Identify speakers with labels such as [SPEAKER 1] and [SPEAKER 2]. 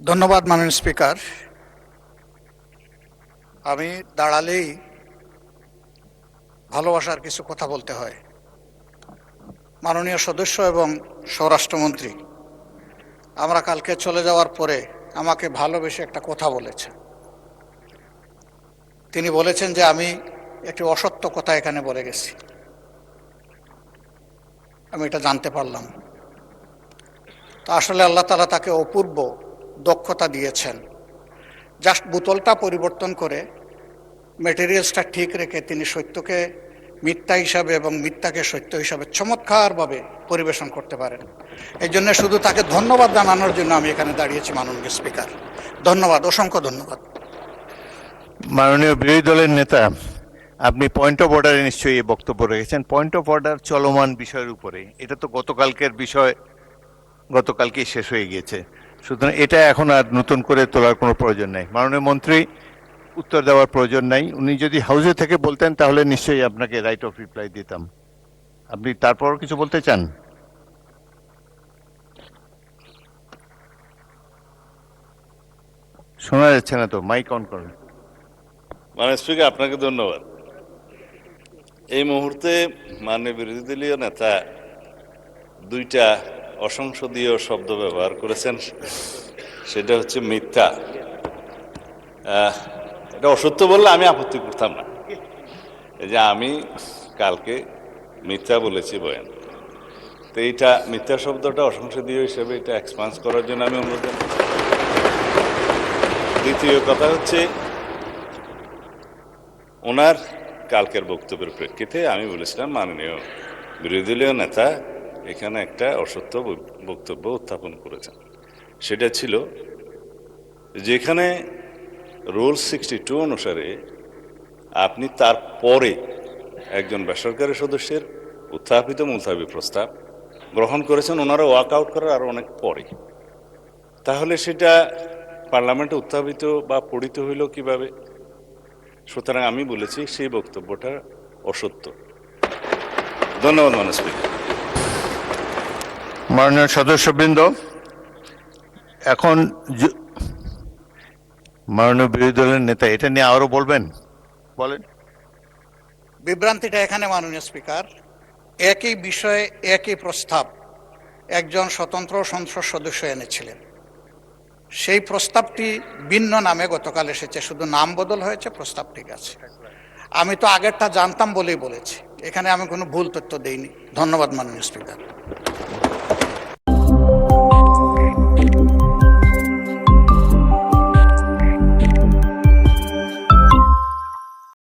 [SPEAKER 1] ধন্যবাদ মাননীয় স্পিকার। আমি দাঁড়ালেই ভালোবাসার কিছু কথা বলতে হয়। মাননীয় সদস্য এবং স্বরাষ্ট্রমন্ত্রী আমরা কালকে চলে যাওয়ার পরে আমাকে ভালোবেসে একটা কথা বলেছেন। তিনি বলেছেন যে আমি একটি অসত্য কথা এখানে বলে গেছি। আমি এটা জানতে পারলাম। তা আসলে আল্লাহ তাআলা তাকে অপূর্ব দক্ষতা দিয়েছেন। জাস্ট বোতলটা পরিবর্তন করে মেটেরিয়ালসটা ঠিক রেখে তিনি সত্যকে মিথ্যা হিসাবে এবং মিথ্যাকে সত্য হিসাবে চমৎকারভাবে পরিবেশন করতে পারেন। এই জন্য শুধু তাকে ধন্যবাদ জানানোর জন্য আমি এখানে দাঁড়িয়েছি মাননীয় স্পিকার। ধন্যবাদ, অসংখ্য ধন্যবাদ।
[SPEAKER 2] মাননীয় বিরোধী দলের নেতা, আপনি পয়েন্ট অফ অর্ডারে নিশ্চয়ই এই বক্তব্য রেখেছেন। পয়েন্ট অফ অর্ডার চলমান বিষয়ের উপরে, এটা তো গতকালকের বিষয়, গতকালকেই শেষ হয়ে গিয়েছে, সুতরাং এটা এখন আর নতুন করে তোলার কোনো প্রয়োজন নেই। মাননীয় মন্ত্রী উত্তর দেওয়ার প্রয়োজন নাই। উনি যদি হাউসে থেকে বলতেন তাহলে নিশ্চয়ই আপনাকে রাইট অফ রিপ্লাই দিতাম। আপনি তারপর কিছু বলতে চান? শোনা যাচ্ছে না তো, মাইক অন করুন।
[SPEAKER 3] মাননীয় স্পিকার, আপনাকে ধন্যবাদ। এই মুহূর্তে মাননীয় বিরোধী দলীয় নেতা দুইটা অসংসদীয় শব্দ ব্যবহার করেছেন, সেটা হচ্ছে মিথ্যা। এটা অসত্য বললে আমি আপত্তি করতাম না। এই যে আমি কালকে মিথ্যা বলেছি বয়ান, তো এইটা মিথ্যা শব্দটা অসংসদীয় হিসেবে এটা এক্সপান্স করার জন্য আমি অনুরোধ জানাই। দ্বিতীয় কথা হচ্ছে, ওনার কালকের বক্তব্যের প্রেক্ষিতে আমি বলেছিলাম মাননীয় বিরোধী দলীয় নেতা এখানে একটা অসত্য বক্তব্য উত্থাপন করেছেন। সেটা ছিল যেখানে রুল 62 অনুসারে আপনি তারপরে একজন বেসরকারি সদস্যের উত্থাপিত মুলতাবি প্রস্তাব গ্রহণ করেছেন, ওনারা ওয়াক আউট করার আরো অনেক পরে, তাহলে সেটা পার্লামেন্টে উত্থাপিত বা পড়িত হইল কিভাবে? সুতরাং আমি বলেছি সেই বক্তব্যটা অসত্য। ধন্যবাদ মাননীয় স্পিকার।
[SPEAKER 2] মাননীয় সদস্যবৃন্দ, এখন মাননীয় বিরোধী দলের নেতা এটা নিয়ে আরো বলবেন, বলেন।
[SPEAKER 1] বিভ্রান্তিটা এখানে মাননীয় স্পিকার, একই বিষয়ে একই প্রস্তাব একজন স্বতন্ত্র সংসদ সদস্য এনেছিলেন। সেই প্রস্তাবটি ভিন্ন নামে গতকাল এসেছে, শুধু নাম বদল হয়েছে, প্রস্তাব ঠিক আছে। আমি তো আগেরটা জানতাম বলেই বলেছি, এখানে আমি কোনো ভুল তথ্য দেইনি। ধন্যবাদ মাননীয় স্পিকার।